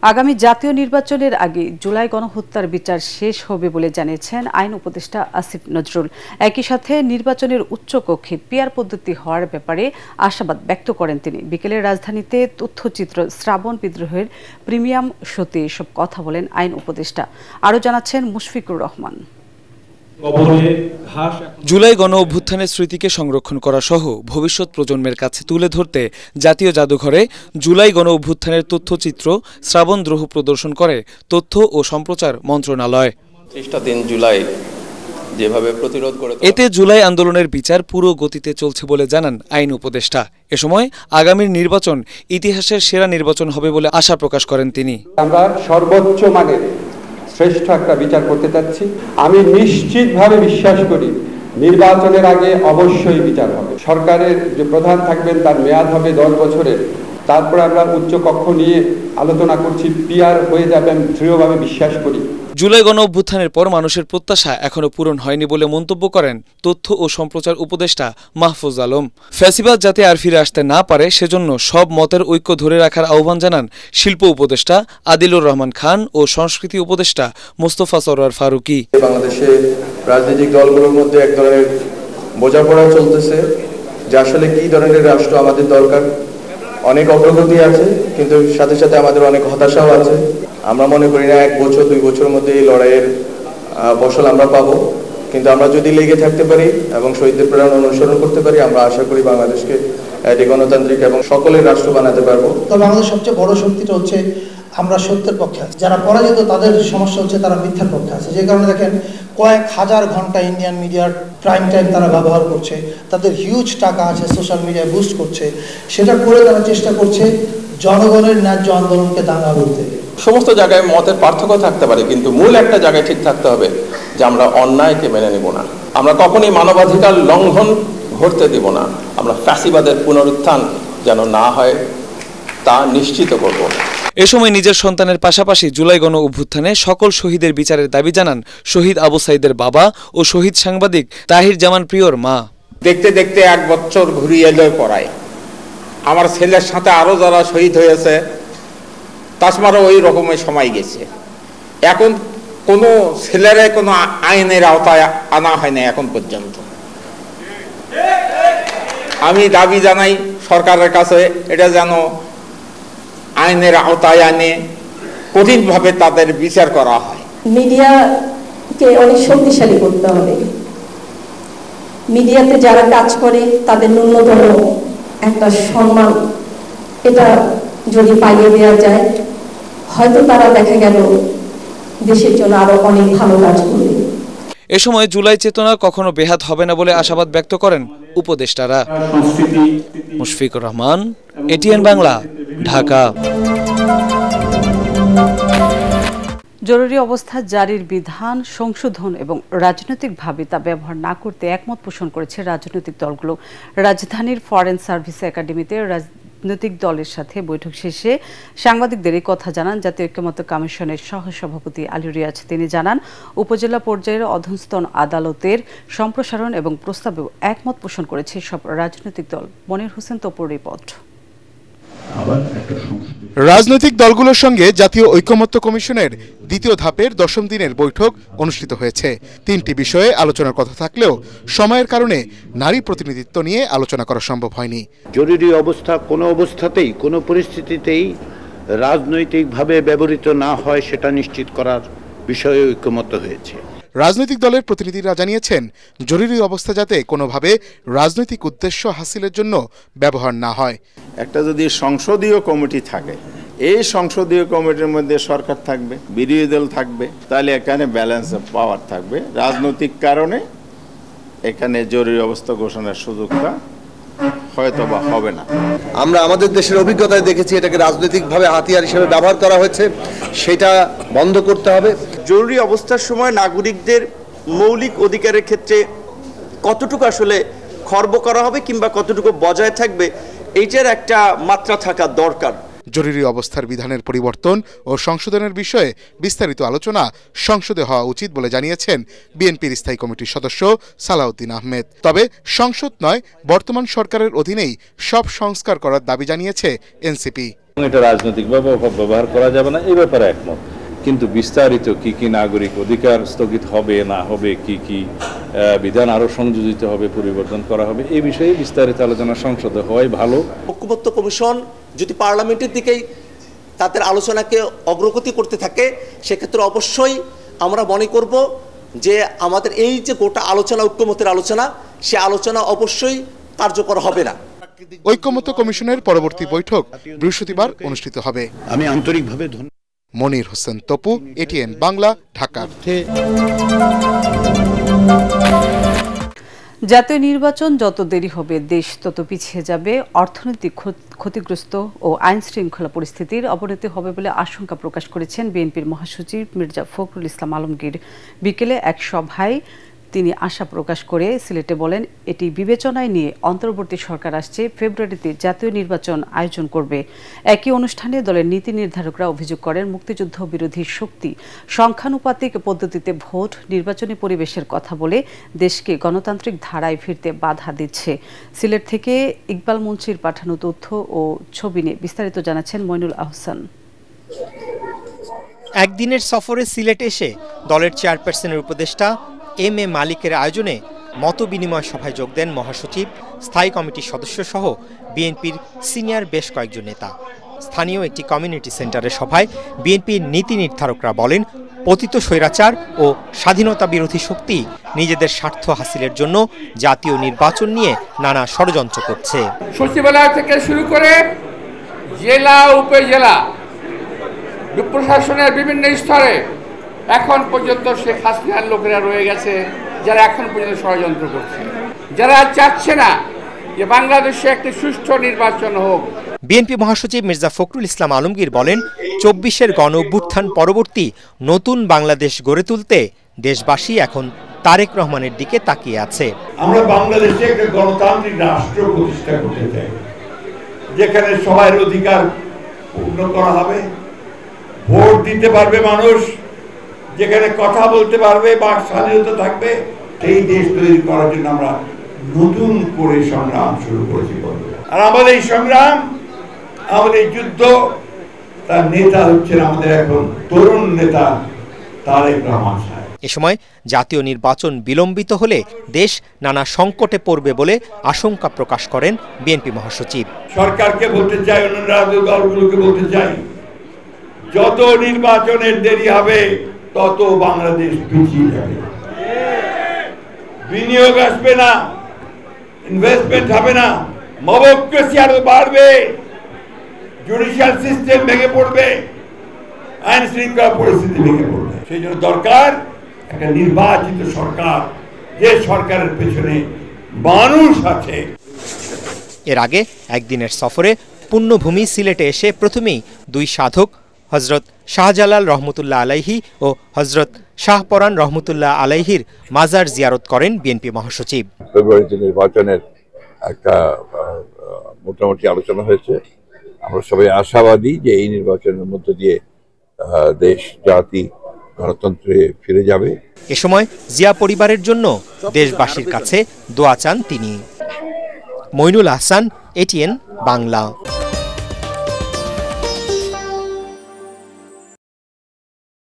আগামী জাতীয় নির্বাচনের আগে জুলাই গণহত্যার বিচার শেষ হবে বলে জানিয়েছেন আইন উপদেষ্টা আসিফ নজরুল। একই সাথে নির্বাচনের উচ্চকক্ষে পিআর পদ্ধতি হওয়ার ব্যাপারে আশাবাদ ব্যক্ত করেন তিনি। বিকেলে রাজধানীতে তথ্যচিত্র শ্রাবণ বিদ্রোহের প্রিমিয়াম শোতে এসব কথা বলেন আইন উপদেষ্টা। আরও জানাচ্ছেন মুশফিকুর রহমান। জুলাই গণ অভ্যুত্থানের স্মৃতিকে সংরক্ষণ করা সহ ভবিষ্যৎ প্রজন্মের কাছে তুলে ধরতে জাতীয় জাদুঘরে জুলাই গণ অভ্যুত্থানের তথ্যচিত্র শ্রাবণ দ্রোহ প্রদর্শন করে তথ্য ও সম্প্রচার মন্ত্রণালয়। জুলাই যেভাবে প্রতিরোধ করে এতে জুলাই আন্দোলনের বিচার পুরো গতিতে চলছে বলে জানান আইন উপদেষ্টা। এ সময় আগামীর নির্বাচন ইতিহাসের সেরা নির্বাচন হবে বলে আশা প্রকাশ করেন তিনি। আমরা সর্বোচ্চ মানের শ্রেষ্ঠ একটা বিচার করতে চাচ্ছি। আমি নিশ্চিতভাবে বিশ্বাস করি নির্বাচনের আগে অবশ্যই বিচার হবে। সরকারের যে প্রধান থাকবেন তার মেয়াদ হবে 10 বছরের। তারপরে আমরা উচ্চ কক্ষ নিয়ে আলোচনা করছি, পিআর হয়ে যাবে আমি দৃঢ়ভাবে বিশ্বাস করি। জুলাই গণ অভ্যুত্থানের পর মানুষের প্রত্যাশা এখনো পূরণ হয়নি বলে মন্তব্য করেন তথ্য ও সম্প্রচার উপদেষ্টা মাহফুজ আলম। ফ্যাসিবাদ যাতে আর ফিরে আসতে না পারে সেজন্য সব মতের ঐক্য ধরে রাখার আহ্বান জানান শিল্প উপদেষ্টা আদিলুর রহমান খান ও সংস্কৃতি উপদেষ্টা মোস্তফা সরোয়ার ফারুকি। বাংলাদেশে রাজনৈতিক দলগুলোর মধ্যে এক ধরনের বোঝাপড়া চলতেছে যে আসলে কি ধরনের রাষ্ট্র আমাদের দরকার। অনেক অগ্রগতি আছে, কিন্তু সাথে সাথে আমাদের অনেক হতাশাও আছে। আমরা মনে করি না 1 বছর 2 বছরের মধ্যে এই লড়াইয়ের ফসল আমরা পাবো, কিন্তু আমরা যদি লেগে থাকতে পারি এবং শহীদদের প্রেরণা অনুসরণ করতে পারি, আমরা আশা করি বাংলাদেশকে একটি গণতান্ত্রিক এবং সকলের রাষ্ট্র বানাতে পারবো। তবে আমাদের সবচেয়ে বড় শক্তিটা হচ্ছে আমরা সত্যের পক্ষে আছি। যারা পরাজিত তাদের সমস্যা হচ্ছে তারা মিথ্যার পক্ষে আছে। যে কারণে দেখেন কয়েক হাজার ঘন্টা ইন্ডিয়ান মিডিয়ার প্রাইম টাইম তারা ব্যবহার করছে, তাদের হিউজ টাকা আছে, সোশ্যাল মিডিয়ায় বুস্ট করছে। সেটা করে তারা চেষ্টা করছে জনগণের ন্যায্য আন্দোলনকে দাঙ্গা করতে। সমস্ত জায়গায় মতের পার্থক্য থাকতে পারে, কিন্তু মূল একটা জায়গায় ঠিক থাকতে হবে যে আমরা অন্যায়কে মেনে নেব না। আমরা কখনই মানবাধিকার লঙ্ঘন ঘটতে দেব না। আমরা ফ্যাসিবাদের পুনরুত্থান যেন না হয় তা নিশ্চিত করব। এ সময় নিজের সন্তানের পাশাপাশি জুলাই গণ অভ্যুত্থানে সকল শহীদের বিচারের দাবি জানান শহীদ আবু সাইদের বাবা ও শহীদ সাংবাদিক তাহির জামান প্রিয়র মা। দেখতে দেখতে 1 বছর ঘুরিয়ে এলো পড়ায়। আমার ছেলের সাথে আরো যারা শহীদ হয়েছে তাছাড়াও ওই রকমের সময় গেছে। এখন কোনো ছেলেরা কোনো আইনের আওতায় আনা হয় না এখন পর্যন্ত। আমি দাবি জানাই সরকারের কাছে এটা যেন আইনের আওতায় আনে কঠিনভাবে তাদের বিচার করা হয়। মিডিয়াকে অনেক শক্তিশালী করতে হবে। মিডিয়াতে যারা কাজ করে তাদের ন্যূনতম একটা সম্মান এটা যদি পাইয়ে দেওয়া যায়, হয়তো তারা দেখা গেল দেশের জন্য আরো অনেক ভালো কাজ করবে। এ সময় জুলাই চেতনা কখনো বেহাত হবে না বলে আশাবাদ ব্যক্ত করেন উপদেষ্টারা। মুশফিকুর রহমান, এটিএন বাংলা, ঢাকা। জরুরি অবস্থা জারির বিধান সংশোধন এবং রাজনৈতিকভাবে তা ব্যবহার না করতে একমত পোষণ করেছে রাজনৈতিক দলগুলো। রাজধানীর ফরেন সার্ভিস একাডেমিতে রাজনৈতিক দলের সাথে বৈঠক শেষে সাংবাদিকদের এই কথা জানান জাতীয় ঐক্যমত্য কমিশনের সহসভাপতি আলী রিয়াজ। তিনি জানান, উপজেলা পর্যায়ের অধস্তন আদালতের সম্প্রসারণ এবং প্রস্তাবেও একমত পোষণ করেছে সব রাজনৈতিক দল। মনির হোসেন তপুর রিপোর্ট। রাজনৈতিক দলগুলোর সঙ্গে জাতীয় ঐক্যমত্য কমিশনের দ্বিতীয় ধাপের 10ম দিনের বৈঠক অনুষ্ঠিত হয়েছে। 3টি বিষয়ে আলোচনার কথা থাকলেও সময়ের কারণে নারী প্রতিনিধিত্ব নিয়ে আলোচনা করা সম্ভব হয়নি। জরুরি অবস্থা কোনো অবস্থাতেই কোনো পরিস্থিতিতেই রাজনৈতিকভাবে ব্যবহৃত না হয় সেটা নিশ্চিত করার বিষয়ে ঐক্যমত্য হয়েছে। রাজনৈতিক দলের প্রতিনিধিরা জানিয়েছেন, জরুরি অবস্থা যাতে কোনোভাবে রাজনৈতিক উদ্দেশ্য হাসিলের জন্য ব্যবহার না হয়। একটা যদি সংসদীয় কমিটি থাকে, এই সংসদীয় কমিটির মধ্যে সরকার থাকবে, বিরোধী দল থাকবে, তাহলে এখানে ব্যালেন্স অফ পাওয়ার থাকবে। রাজনৈতিক কারণে এখানে জরুরি অবস্থা ঘোষণার সুযোগটা হয়তো বা হবে না। আমরা আমাদের দেশের অভিজ্ঞতায় দেখেছি এটাকে রাজনৈতিকভাবে হাতিয়ার হিসেবে ব্যবহার করা হয়েছে, সেটা বন্ধ করতে হবে। জরুরি অবস্থার সময় নাগরিকদের মৌলিক অধিকারের ক্ষেত্রে কতটুকু আসলে খর্ব করা হবে কিংবা কতটুকু বজায় থাকবে, এইটার একটা মাত্রা থাকা দরকার। জরুরি অবস্থার বিধানের পরিবর্তন ও সংশোধনের বিষয়ে বিস্তারিত আলোচনা সংসদে হওয়া উচিত বলে জানিয়েছেন বিএনপির স্থায়ী কমিটির সদস্য সালাউদ্দিন আহমেদ। তবে সংসদ নয়, বর্তমান সরকারের অধীনেই সব সংস্কার করার দাবি জানিয়েছে এনসিপি। এটা রাজনৈতিকভাবে অপব্যবহার করা যাবে না, এই ব্যাপারে একমত। কিন্তু বিস্তারিত কি কি নাগরিক অধিকার স্থগিত হবে না হবে, কি কি বিধান আরো সংযোজিত হবে, পরিবর্তন করা হবে, এই বিষয়ে বিস্তারিত আলোচনা সংসদে হওয়াই ভালো। ঐক্যমত্য কমিশন যদি পার্লামেন্টের দিকেই তাদের আলোচনাকে অগ্রগতি করতে থাকে, সেক্ষেত্রে অবশ্যই আমরা মনে করব যে আমাদের এই যে গোটা আলোচনা, ঐক্যমত্যের আলোচনা, সে আলোচনা অবশ্যই কার্যকর হবে না। ঐক্যমত্য কমিশনের পরবর্তী বৈঠক বৃহস্পতিবার অনুষ্ঠিত হবে। আমি আন্তরিকভাবে মনির হোসেন তপু, এটিএন বাংলা, ঢাকা। জাতীয় নির্বাচন যত দেরি হবে দেশ তত পিছিয়ে যাবে, অর্থনৈতিক ক্ষতিগ্রস্ত ও আইন শৃঙ্খলা পরিস্থিতির অবনতি হবে বলে আশঙ্কা প্রকাশ করেছেন বিএনপির মহাসচিব মির্জা ফখরুল ইসলাম আলমগীর। বিকেলে এক সভায় তিনি আশা প্রকাশ করে সিলেটে বলেন, এটি বিবেচনায় নিয়ে অন্তর্বর্তী সরকার আসছে ফেব্রুয়ারিতে জাতীয় নির্বাচন আয়োজন করবে। একই অনুষ্ঠানে দলের নীতি নির্ধারকরা অভিযোগ করেন, মুক্তিযুদ্ধ বিরোধী শক্তি সংখ্যানুপাতিক পদ্ধতিতে ভোট নির্বাচনী পরিবেশের কথা বলে দেশকে গণতান্ত্রিক ধারায় ফিরতে বাধা দিচ্ছে। সিলেট থেকে ইকবাল মুন্সির পাঠানো তথ্য ও ছবি নিয়ে বিস্তারিত জানাচ্ছেন মইনুল আহসান। একদিনের সফরে সিলেট এসে দলের চেয়ারপারসনের উপদেষ্টা এম এ মালিকের আয়োজনে মতবিনিময় সভায় যোগ দেন মহাসচিব, স্থায়ী কমিটির সদস্য সহ বিএনপির সিনিয়র বেশ কয়েকজন নেতা। স্থানীয় একটি কমিউনিটি সেন্টারের সভায় বিএনপির নীতি নির্ধারকরা বলেন, পতিত স্বৈরাচার ও স্বাধীনতা বিরোধী শক্তি নিজেদের স্বার্থ হাসিলের জন্য জাতীয় নির্বাচন নিয়ে নানা ষড়যন্ত্র করছে। সচিবালয় থেকে শুরু করে জেলা, উপজেলা, প্রশাসনের বিভিন্ন স্তরে এখন পর্যন্ত শেখ হাসিনার লোকেরা রয়ে গেছে, যারা এখন পর্যন্ত ষড়যন্ত্র করছে, যারা চাচ্ছে না যে বাংলাদেশে একটি সুষ্ঠু নির্বাচন হোক। বিএনপি মহাসচিব মির্জা ফখরুল ইসলাম আলমগীর বলেন, ২৪-এর গণ অভ্যুত্থান পরবর্তী নতুন বাংলাদেশ গড়ে তুলতে দেশবাসী এখন তারেক রহমানের দিকে তাকিয়ে আছে। আমরা বাংলাদেশে একটা গণতান্ত্রিক রাষ্ট্র প্রতিষ্ঠা করতে চাই, যেখানে সবার অধিকার পূর্ণ করা হবে, ভোট দিতে পারবে মানুষ, যেখানে কথা বলতে পারবে, বাক স্বাধীনতা থাকবে। সেই দেশ তৈরি করার জন্য আমরা নতুন করে সংগ্রাম শুরু করেছি। আর আমাদের এই সংগ্রাম, আমাদের এই যুদ্ধ, তার নেতা হচ্ছেন আমাদের এখন তরুণ নেতা তারেক রহমান সাহেব। এ সময় জাতীয় নির্বাচন বিলম্বিত হলে দেশ নানা সংকটে পড়বে বলে আশঙ্কা প্রকাশ করেন বিএনপি মহাসচিব। সরকারকে বলতে চাই, অন্যান্য রাজনৈতিক দলগুলোকে বলতে চাই, যত নির্বাচনের দেরি হবে তত বাংলাদেশ পিছিয়ে যাবে। বিনিয়োগ আসবে না, ইনভেস্টমেন্ট হবে না, মবক্রেসি আরো বাড়বে, জুডিশিয়াল সিস্টেম ভেঙে পড়বে, আইন শৃঙ্খলা পরিস্থিতি ভেঙে পড়বে। সেই জন্য দরকার একটা নির্বাচিত সরকার, যে সরকারের পেছনে মানুষ আছে। এর আগে একদিনের সফরে পুণ্যভূমি সিলেটে এসে প্রথমেই দুই সাধক হজরত শাহজালাল রহমতুল্লাহ আলাইহি ও হজরত শাহপরান রহমতুল্লাহ আলাইহির মাজার জিয়ারত করেন বিএনপি মহাসচিব। ফেব্রুয়ারিতে নির্বাচনের একটা মোটামুটি আলোচনা হয়েছে। আমরা সবাই আশাবাদী যে এই নির্বাচনের মধ্য দিয়ে দেশ, জাতি গণতন্ত্রে ফিরে যাবে। এ সময় জিয়া পরিবারের জন্য দেশবাসীর কাছে দোয়া চান তিনি। মইনুল আহসান, এটিএন বাংলা।